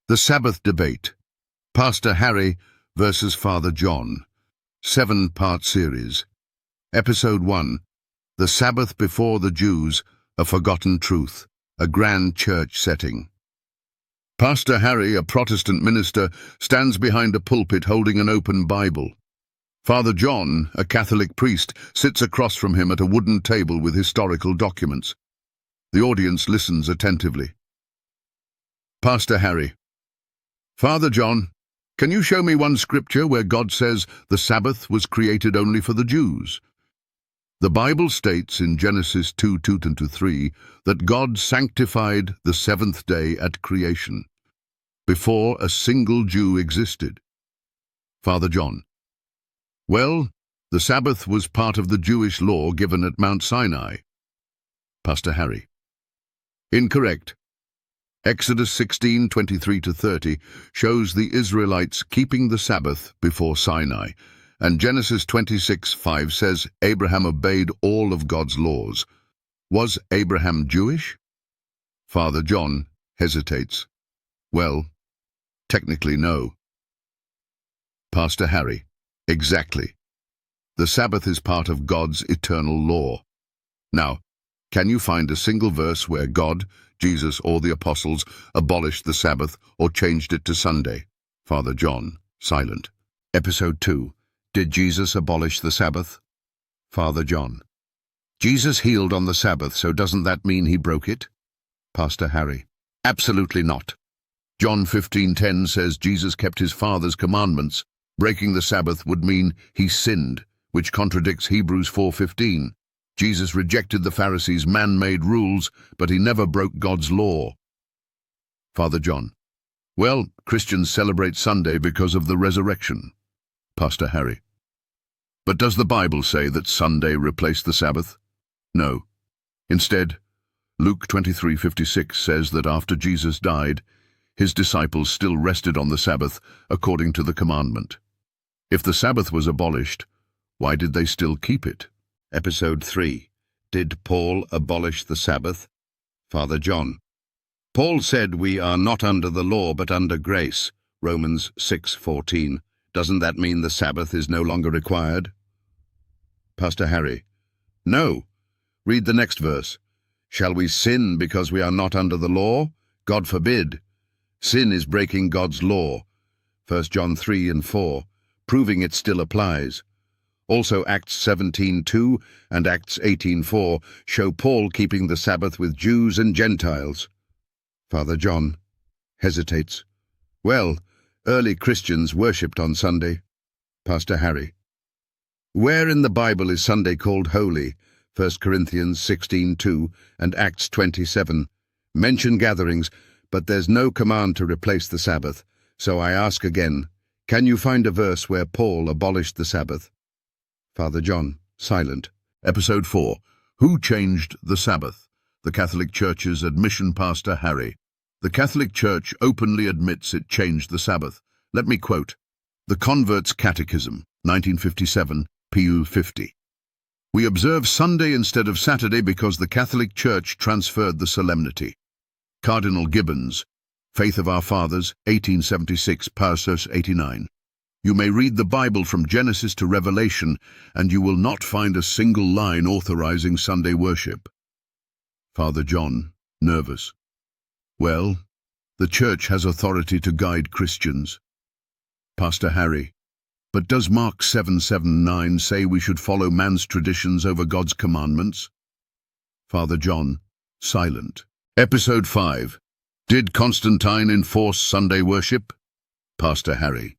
The Sabbath Debate, Pastor Harry versus Father John, 7-part series. Episode 1, The Sabbath Before the Jews, a Forgotten Truth, a Grand Church Setting. Pastor Harry, a Protestant minister, stands behind a pulpit holding an open Bible. Father John, a Catholic priest, sits across from him at a wooden table with historical documents. The audience listens attentively. Pastor Harry: Father John, can you show me one scripture where God says the Sabbath was created only for the Jews? The Bible states in Genesis 2:2-3 that God sanctified the seventh day at creation, before a single Jew existed. Father John: Well, the Sabbath was part of the Jewish law given at Mount Sinai. Pastor Harry: Incorrect. Exodus 16:23-30 shows the Israelites keeping the Sabbath before Sinai, and Genesis 26:5 says Abraham obeyed all of God's laws. Was Abraham Jewish? Father John hesitates. Well, technically no. Pastor Harry: Exactly. The Sabbath is part of God's eternal law. Now, can you find a single verse where God, Jesus, or the apostles abolished the Sabbath or changed it to Sunday? Father John, silent. Episode 2, Did Jesus abolish the Sabbath? Father John: Jesus healed on the Sabbath, so doesn't that mean he broke it? Pastor Harry: Absolutely not. John 15:10 says Jesus kept his Father's commandments. Breaking the Sabbath would mean he sinned, which contradicts Hebrews 4:15. Jesus rejected the Pharisees' man-made rules, but he never broke God's law. Father John: Well, Christians celebrate Sunday because of the resurrection. Pastor Harry: But does the Bible say that Sunday replaced the Sabbath? No. Instead, Luke 23:56 says that after Jesus died, his disciples still rested on the Sabbath according to the commandment. If the Sabbath was abolished, why did they still keep it? Episode 3, Did Paul abolish the Sabbath? Father John: Paul said we are not under the law but under grace, Romans 6:14. Doesn't that mean the Sabbath is no longer required? Pastor Harry: No. Read the next verse. Shall we sin because we are not under the law? God forbid. Sin is breaking God's law, 1 John 3:4, proving it still applies. Also, Acts 17:2 and Acts 18:4 show Paul keeping the Sabbath with Jews and Gentiles. Father John hesitates. Well, early Christians worshipped on Sunday. Pastor Harry: Where in the Bible is Sunday called holy? 1 Corinthians 16:2 and Acts 20:7 mention gatherings, but there's no command to replace the Sabbath. So I ask again, can you find a verse where Paul abolished the Sabbath? Father John, silent. Episode 4, Who Changed the Sabbath? The Catholic Church's admission. Pastor Harry: The Catholic Church openly admits it changed the Sabbath. Let me quote the Convert's Catechism, 1957, PU 50. We observe Sunday instead of Saturday because the Catholic Church transferred the solemnity. Cardinal Gibbons, Faith of Our Fathers, 1876, Parasos 89. You may read the Bible from Genesis to Revelation, and you will not find a single line authorizing Sunday worship. Father John, nervous: Well, the Church has authority to guide Christians. Pastor Harry: But does Mark 7:7-9 say we should follow man's traditions over God's commandments? Father John, silent. Episode 5, Did Constantine enforce Sunday worship? Pastor Harry: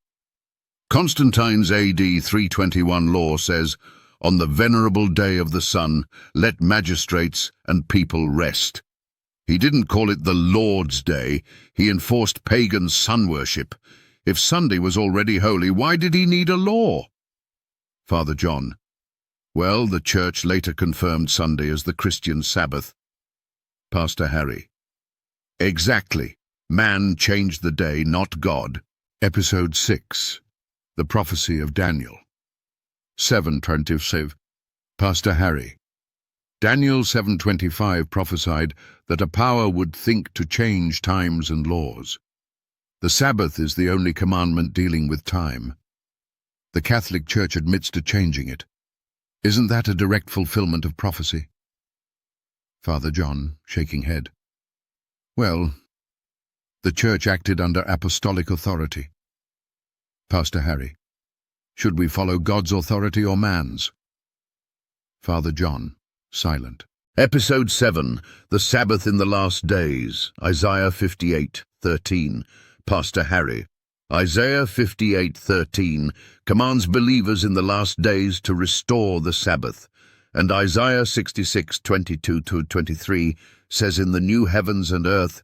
Constantine's AD 321 law says, on the venerable day of the sun, let magistrates and people rest. He didn't call it the Lord's Day. He enforced pagan sun worship. If Sunday was already holy, why did he need a law? Father John: Well, the Church later confirmed Sunday as the Christian Sabbath. Pastor Harry: Exactly. Man changed the day, not God. Episode 6, The Prophecy of Daniel, 7:25. Pastor Harry: Daniel 7:25 prophesied that a power would think to change times and laws. The Sabbath is the only commandment dealing with time. The Catholic Church admits to changing it. Isn't that a direct fulfillment of prophecy? Father John, shaking head. Well, the Church acted under apostolic authority. Pastor Harry, should we follow God's authority or man's? Father John, silent. Episode 7, The Sabbath in the Last Days, Isaiah 58:13. Pastor Harry. Isaiah 58:13 commands believers in the last days to restore the Sabbath, and Isaiah 66:22-23 says, in the new heavens and earth,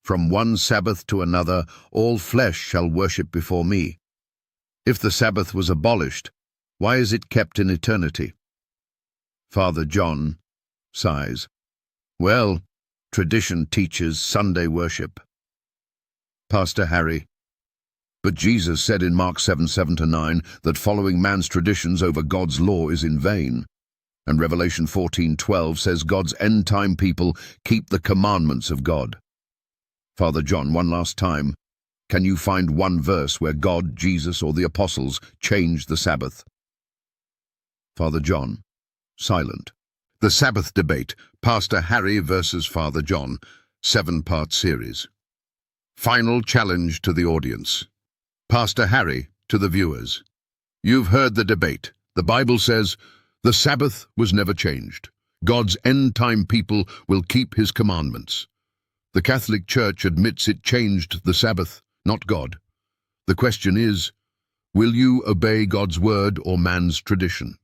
from one Sabbath to another, all flesh shall worship before me. If the Sabbath was abolished, why is it kept in eternity? Father John sighs. Well, tradition teaches Sunday worship. Pastor Harry. But Jesus said in Mark 7:7-9 that following man's traditions over God's law is in vain. And Revelation 14:12 says God's end-time people keep the commandments of God. Father John, one last time, can you find one verse where God, Jesus, or the apostles changed the Sabbath? Father John, silent. The Sabbath Debate, Pastor Harry versus Father John, 7-part series. Final challenge to the audience. Pastor Harry to the viewers. You've heard the debate. The Bible says, the Sabbath was never changed. God's end-time people will keep his commandments. The Catholic Church admits it changed the Sabbath, not God. The question is, will you obey God's word or man's tradition?